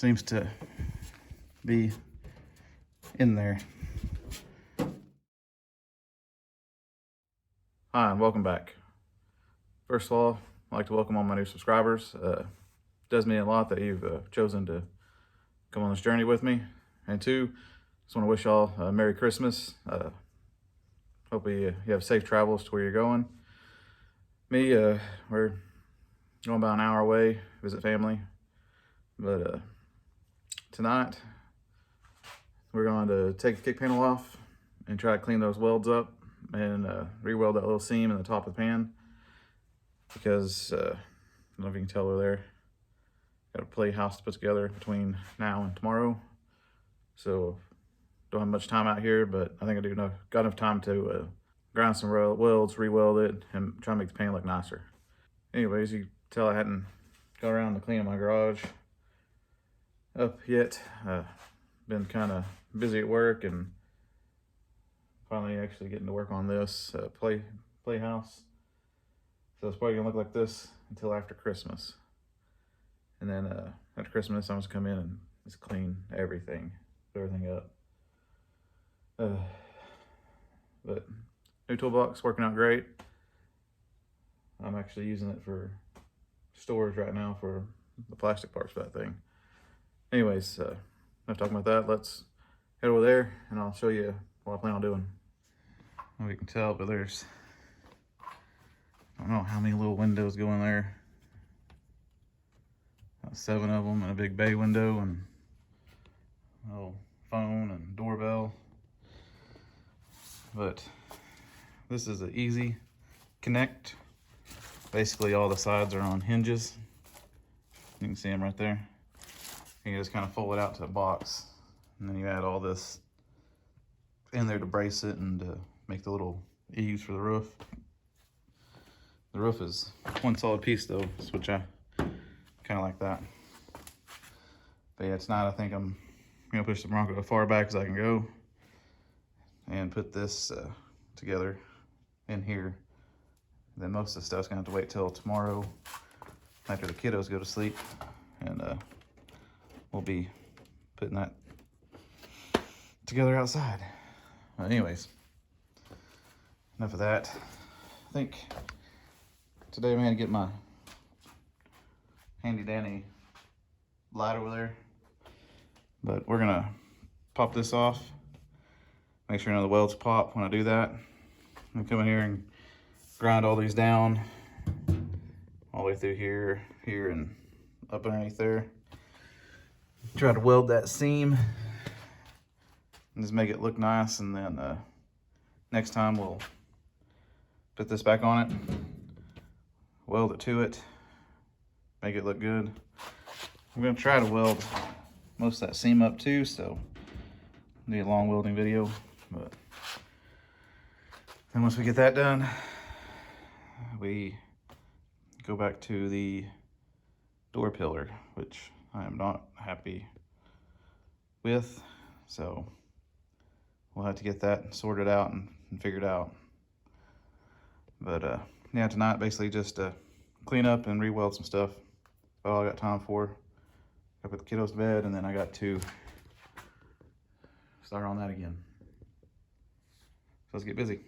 seems to be in there. Hi, and welcome back. First of all, I'd like to welcome all my new subscribers. It does mean a lot that you've chosen to come on this journey with me. And two, just want to wish y'all a Merry Christmas. Hope you have safe travels to where you're going. Me, we're going about an hour away, visit family. But tonight, we're going to take the kick panel off and try to clean those welds up and re-weld that little seam in the top of the pan. Because, I don't know if you can tell over there, got a playhouse to put together between now and tomorrow. So, don't have much time out here, but I think I got enough time to grind some welds, re-weld it, and try to make the pan look nicer. Anyways, you can tell I hadn't got around to cleaning my garage up yet. Been kind of busy at work and finally actually getting to work on this playhouse. So it's probably gonna look like this until after Christmas. And then after Christmas, I'm just come in and just clean everything, put everything up. But new toolbox working out great. I'm actually using it for storage right now for the plastic parts for that thing. Anyways, enough talking about that. Let's head over there and I'll show you what I plan on doing. Well, you can tell, but there's, I don't know how many little windows go in there. About 7 of them, and a big bay window, and a little phone and doorbell. But this is an easy connect. Basically, all the sides are on hinges. You can see them right there. You just kind of fold it out to a box, and then you add all this in there to brace it and to make the little eaves for the roof. The roof is one solid piece though, which I kind of like that. But yeah, tonight I think I'm gonna push the Bronco as far back as I can go and put this together in here. Then most of the stuff's gonna have to wait till tomorrow after the kiddos go to sleep, and we'll be putting that together outside. But anyways, enough of that. I think today I'm gonna get my handy dandy light over there, but we're gonna pop this off, make sure none of the welds pop when I do that. I'm gonna come in here and grind all these down all the way through here, and up underneath there. Try to weld that seam and just make it look nice, and then next time we'll put this back on it, weld it to it, make it look good. I'm gonna try to weld most of that seam up too, so it'll be a long welding video. But then once we get that done, we go back to the door pillar, which I am not happy with. So we'll have to get that sorted out and figured out. But yeah, tonight basically just clean up and re-weld some stuff. That's all I got time for. I put the kiddos to bed, and then I got to start on that again. So let's get busy.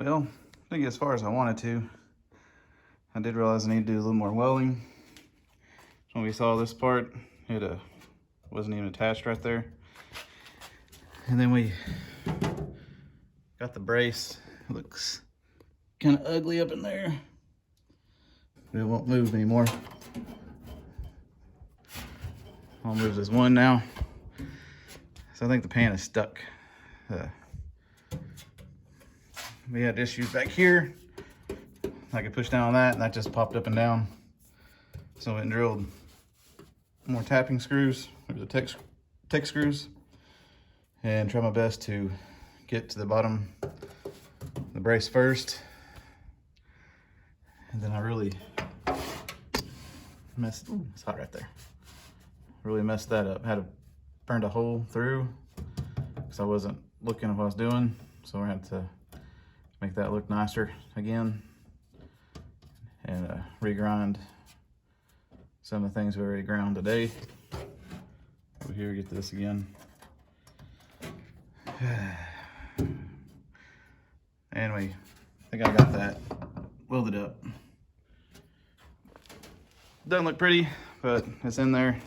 Well, I think as far as I wanted to, I did realize I need to do a little more welding. When we saw this part, it wasn't even attached right there. And then we got the brace. It looks kind of ugly up in there. It won't move anymore. All it moves is one now. So I think the pan is stuck. We had issues back here. I could push down on that and that just popped up and down. So I went and drilled more tapping screws. There's the tech screws. And try my best to get to the bottom of the brace first. And then I really messed, ooh, it's hot right there. Really messed that up. Had to burn a hole through because I wasn't looking at what I was doing. So I had to make that look nicer again and regrind some of the things we already ground today. Over here, get this again. Anyway, I think I got that welded up. Doesn't look pretty, but it's in there.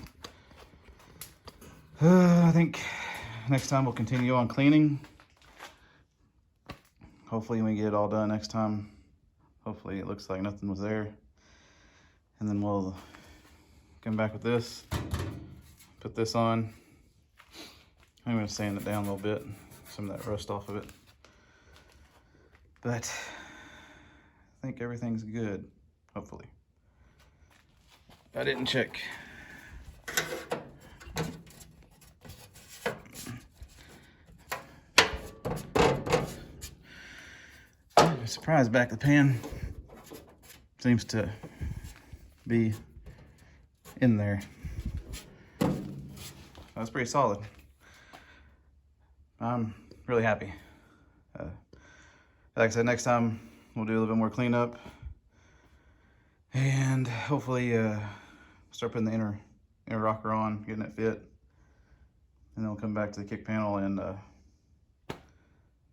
I think next time we'll continue on cleaning. Hopefully we get it all done next time. Hopefully it looks like nothing was there. And then we'll come back with this, put this on. I'm gonna sand it down a little bit, some of that rust off of it. But I think everything's good, hopefully. I didn't check. I'm surprised back the pan seems to be in there. That's pretty solid. I'm really happy. Like I said, next time we'll do a little bit more cleanup and hopefully start putting the inner rocker on, getting it fit, and then we'll come back to the kick panel and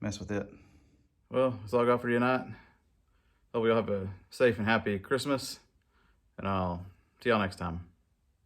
mess with it. Well, that's all I got for you tonight. Hope we all have a safe and happy Christmas, and I'll see y'all next time.